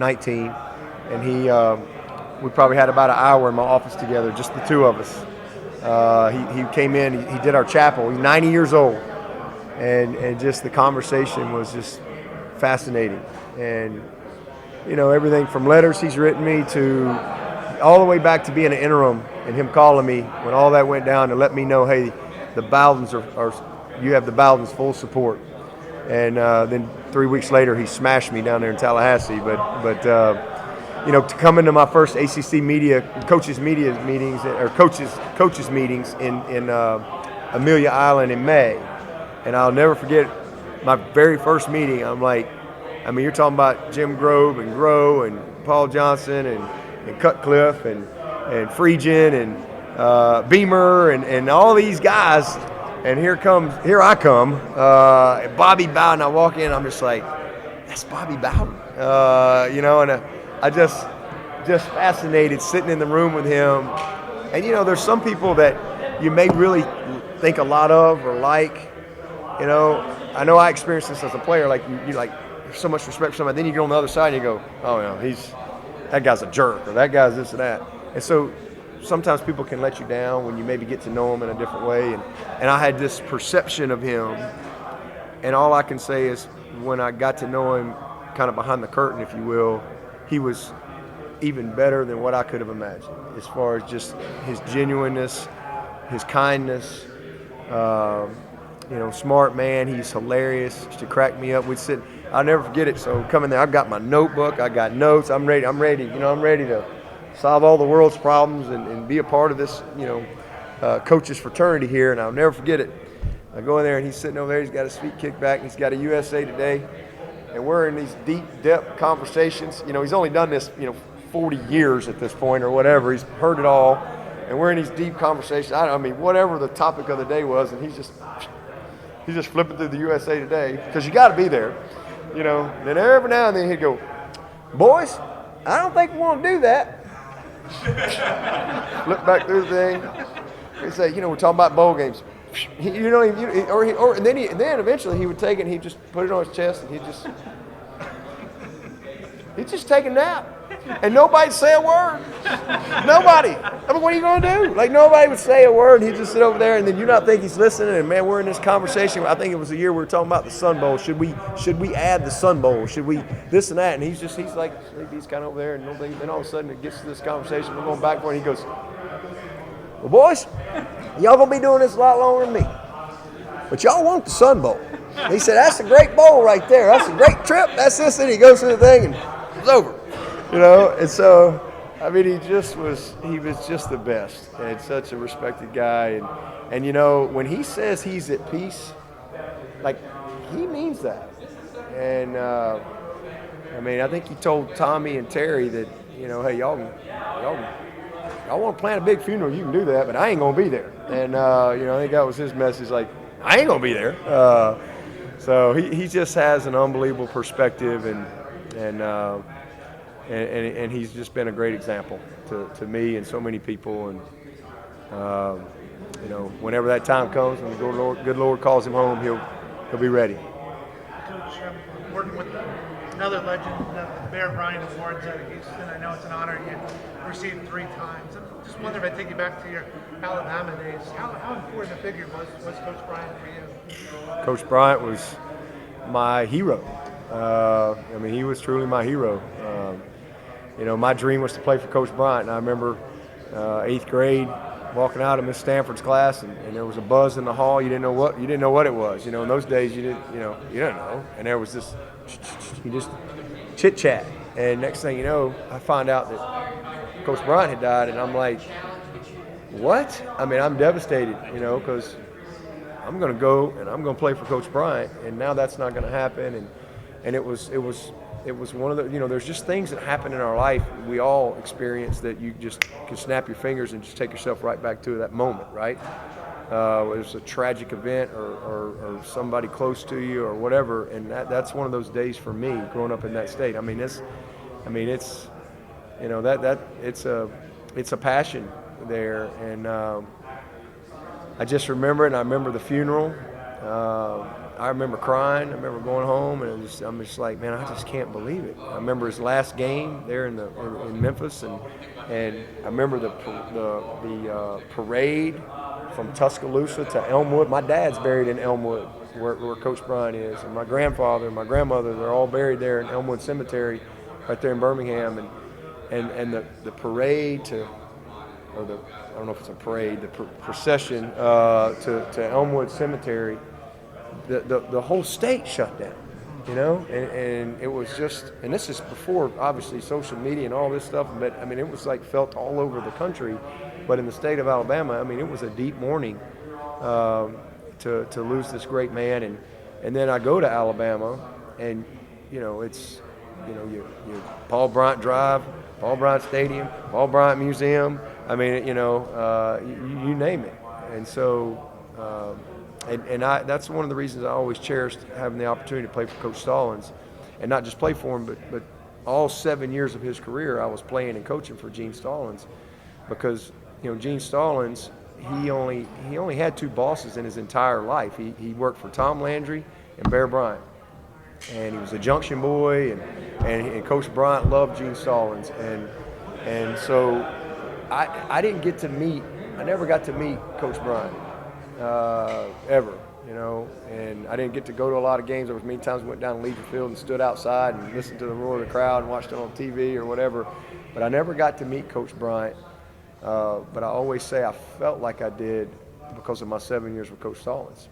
19, and we probably had about an hour in my office together, just the two of us. He came in, he did our chapel. He's 90 years old, and just the conversation was just fascinating. And everything from letters he's written me to all the way back to being an interim and him calling me when all that went down to let me know, hey, the Bowdens you have the Bowdens' full support. And then 3 weeks later, he smashed me down there in Tallahassee. But to come into my first ACC coaches meetings in Amelia Island in May, and I'll never forget my very first meeting. I'm like, you're talking about Jim Grove and Grow and Paul Johnson and Cutcliffe and Friedgen and Beamer and all these guys. And here I come, Bobby Bowden. I walk in, I'm just like, that's Bobby Bowden, and I just fascinated sitting in the room with him. And there's some people that you may really think a lot of or like. I know I experienced this as a player. Like you like so much respect for somebody. Then you get on the other side and you go, oh no, that guy's a jerk, or that guy's this and that. And so sometimes people can let you down when you maybe get to know him in a different way. And I had this perception of him, and all I can say is when I got to know him kind of behind the curtain, if you will, he was even better than what I could have imagined as far as just his genuineness, his kindness, smart man. He's hilarious. Used to crack me up. I'll never forget it. So coming there, I've got my notebook, I got notes, I'm ready, I'm ready to solve all the world's problems and be a part of this, coaches fraternity here, and I'll never forget it. I go in there, and he's sitting over there. He's got his feet kicked back, and he's got a USA Today, and we're in these deep depth conversations. He's only done this, 40 years at this point or whatever. He's heard it all, and we're in these deep conversations. Whatever the topic of the day was, and he's just flipping through the USA Today because you got to be there, Then every now and then he'd go, boys, I don't think we want to do that. Flip back through the thing. He'd say, we're talking about bowl games. And then eventually he would take it and he'd just put it on his chest and he'd just take a nap. And nobody'd say a word. Nobody. What are you going to do? Like, nobody would say a word. He'd just sit over there, and then you not think he's listening. And, man, we're in this conversation. I think it was the year we were talking about the Sun Bowl. Should we add the Sun Bowl? Should we this and that? And he's kind of over there. And then all of a sudden it gets to this conversation. We're going back and forth. And he goes, well, boys, y'all going to be doing this a lot longer than me. But y'all want the Sun Bowl. And he said, that's a great bowl right there. That's a great trip. That's this. And he goes through the thing, and it's over. And so, he was just the best, and such a respected guy. And when he says he's at peace, like, he means that. And, I think he told Tommy and Terry that, hey, y'all want to plan a big funeral, you can do that, but I ain't going to be there. And, I think that was his message, like, I ain't going to be there. So he just has an unbelievable perspective, and he's just been a great example to me and so many people. And whenever that time comes and the good Lord calls him home, he'll be ready. Coach, working with another legend, the Bear Bryant Awards out of Houston. I know it's an honor you received 3 times. I'm just wondering if I take you back to your Alabama days. How important a figure was Coach Bryant for you? Coach Bryant was my hero. He was truly my hero. My dream was to play for Coach Bryant, and I remember 8th grade walking out of Miss Stanford's class, and there was a buzz in the hall. You didn't know what it was. In those days you didn't know. And there was this, you just chit chat, and next thing you know, I find out that Coach Bryant had died, and I'm like, what? I'm devastated, because I'm going to go and I'm going to play for Coach Bryant, and now that's not going to happen. And it was one of the, there's just things that happen in our life we all experience that you just can snap your fingers and just take yourself right back to that moment, right? Whether it's a tragic event or somebody close to you or whatever, and that's one of those days for me growing up in that state. It's a passion there, and I just remember it, and I remember the funeral. I remember crying. I remember going home, and I'm just like, man, I just can't believe it. I remember his last game there in Memphis, and I remember the parade from Tuscaloosa to Elmwood. My dad's buried in Elmwood, where Coach Bryant is, and my grandfather and my grandmother, they're all buried there in Elmwood Cemetery, right there in Birmingham, and the parade to, or the, I don't know if it's a parade, the procession to Elmwood Cemetery. The whole state shut down, you know, and it was just, and this is before obviously social media and all this stuff, but I mean it was like felt all over the country, but in the state of Alabama, I mean it was a deep mourning to lose this great man, and then I go to Alabama, and you know it's, you know, you Paul Bryant Drive, Paul Bryant Stadium, Paul Bryant Museum, I mean, you know, you name it, and so. And that's one of the reasons I always cherished having the opportunity to play for Coach Stallings, and not just play for him, but all 7 years of his career I was playing and coaching for Gene Stallings, because you know Gene Stallings, he only had 2 bosses in his entire life. He worked for Tom Landry and Bear Bryant, and he was a Junction boy, and Coach Bryant loved Gene Stallings, and so I never got to meet Coach Bryant. Ever, you know, and I didn't get to go to a lot of games. There was many times we went down to Legion Field and stood outside and listened to the roar of the crowd and watched it on TV or whatever, but I never got to meet Coach Bryant, but I always say I felt like I did because of my 7 years with Coach Stallings,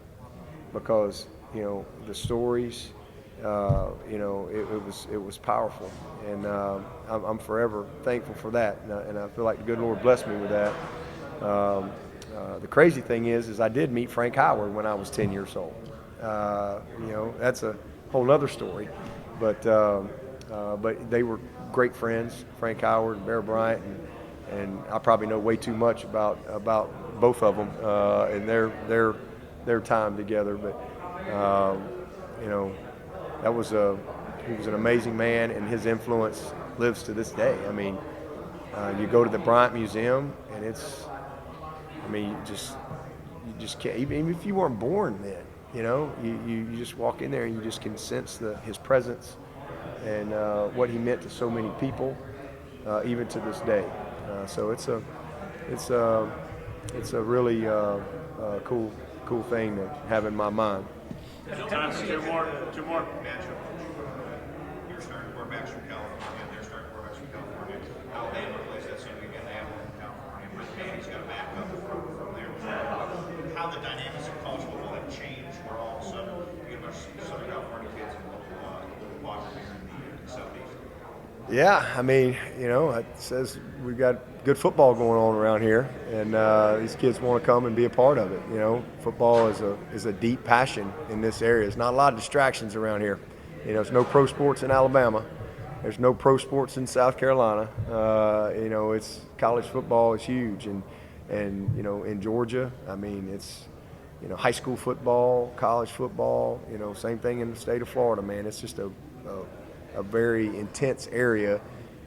because, you know, the stories, you know, it was powerful, and I'm forever thankful for that, and I feel like the good Lord blessed me with that. The crazy thing is I did meet Frank Howard when I was 10 years old. You know, that's a whole nother story. But they were great friends, Frank Howard and Bear Bryant, and I probably know way too much about both of them and their time together. But you know, he was an amazing man, and his influence lives to this day. I mean, you go to the Bryant Museum, and it's, I mean, you just can't, even if you weren't born then, you know, you just walk in there and you just can sense his presence and what he meant to so many people, even to this day. So it's a really cool thing to have in my mind. Time for two more. Matchup. You're starting quarterbacks from California, and they're starting quarterbacks from California. Alabama plays that same weekend. They have one from California, but Manny's got a backup from there. How the dynamics of college football have changed, where all of a sudden you get a bunch of Southern California kids and little Walker here in the Southeast. Yeah, I mean, you know, it says we've got good football going on around here, and these kids want to come and be a part of it. You know, football is a deep passion in this area. There's not a lot of distractions around here. You know, there's no pro sports in Alabama. There's no pro sports in South Carolina. You know, it's college football is huge, and you know, in Georgia, I mean, it's, you know, high school football, college football. You know, same thing in the state of Florida, man. It's just a very intense area,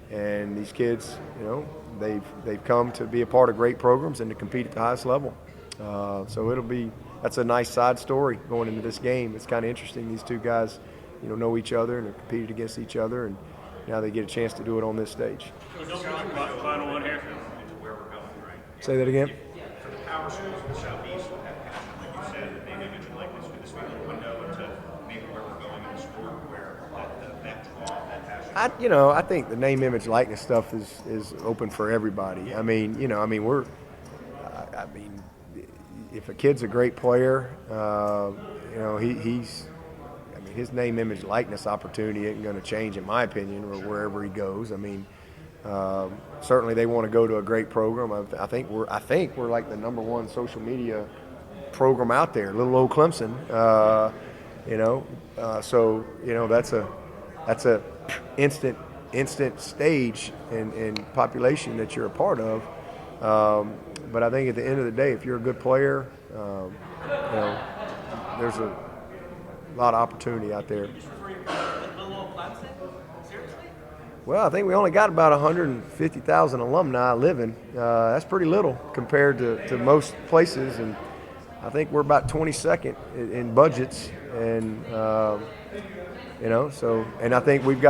and these kids, you know, they've come to be a part of great programs and to compete at the highest level. So that's a nice side story going into this game. It's kind of interesting. These two guys, you know each other and have competed against each other, and now they get a chance to do it on this stage. Final one here. Where we're going, right? Say that again. For the power schools in the Southeast, with that passion, like you said, the name, image, and likeness, could this be a window into maybe where we're going in the sport, where that draw, that passion? I think the name, image, likeness stuff is open for everybody. I mean, if a kid's a great player, you know, his name, image, likeness opportunity isn't going to change, in my opinion, or wherever he goes. I mean, certainly they want to go to a great program. I think we're like the number one social media program out there, little old Clemson. You know, so you know that's a instant stage in population that you're a part of. But I think at the end of the day, if you're a good player, you know, there's a lot of opportunity out there. Well, I think we only got about 150,000 alumni living. That's pretty little compared to most places, and I think we're about 22nd in budgets, and so, and I think we've got